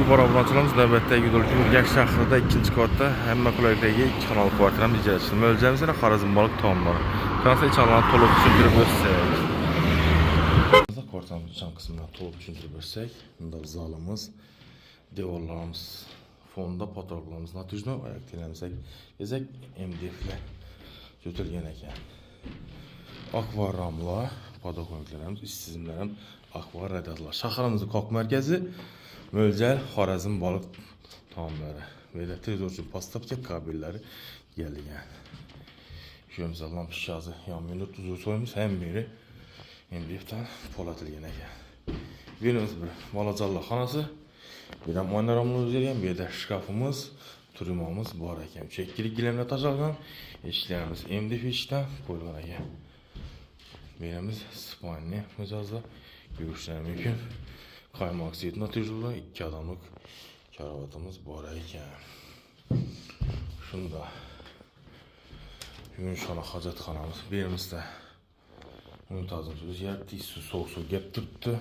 yuqori obunachilarimiz navbatdagi videoda Urganch shahrida 2-qavatda hamma qulaylikdagi 2 xonali kvartiramiz ijara etilmoqda. Mo'ljamiz yana Xorazm baliq taomlari. Qanday insonlar to'liq tushuntirib o'tsak. Kvartiramiz ichki qismini to'liq tushuntirib o'tsak, bunda zalimiz, devorlarimiz, fonda fotolarimiz natijno oyoq tenamizga ezak MDFlar jo'tilgan ekan. Akvaryumlar, podokонкlarimiz, istizimlarimiz, akvar radiatorlar. Shahrimizning qoq markazi Mo'ljal Xorazm baliq taomlari. Böyle televizyon pastatka kabellari gelgan. Şöyle lamp şişası yanmıyor, tuzu soymuş hem biri MDF'dan polatilgan ekan. Birimiz bir malacallı xonasi, bir ham oynaramız o'zgargan, bir de şkafımız, turmamiz bor ekan. Chekkilik gilamlar tashlangan, eshiklarimiz MDF eshikdan qo'yilgan ekan. Birimiz spalni mijozda görüşler mümkün. Kaymak siyet natijada 2 adamlık karavatımız bor ekan. Shunda yumshona hojatxonamiz, berimizda muntazam o'zgarib, suv sovuq suv gap turibdi.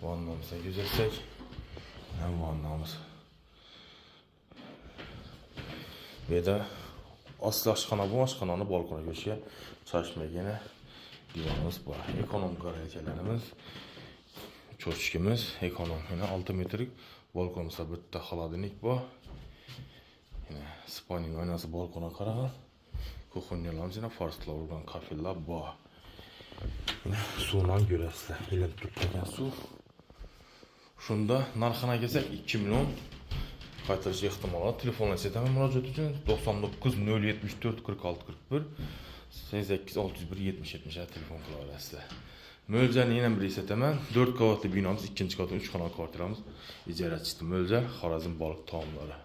Vannamizga yuzasak, ham vannamiz. Bu yerda asli oshxona bu, oshxonani balkonga ko'chga chashmagina divanimiz bor. Ekonomik garajlarimiz, cho'chkimiz, ekonom, yana 6 metrlik balkonimizda bitta xolodilnik bor. Yana spaning oynasi balkonga qaragan. Kuxonyalarimiz yana farslar urgan kafellar bor. Yana suvdan ko'rasizlar, ilinib turgan suv. Shunda narxini kelsak 2 million qaytarish ehtimoli. Telefonlasizdan murojaat uchun 99 074 46 41 88 601 70 70 telefon qila olasizlar. Mo'ljani yana bir esataman. 4 qavatli binomiz, 2-qavatda 3 xonali kvartiramiz ijarachi. Mo'ljal Xorazm baliq taomlari.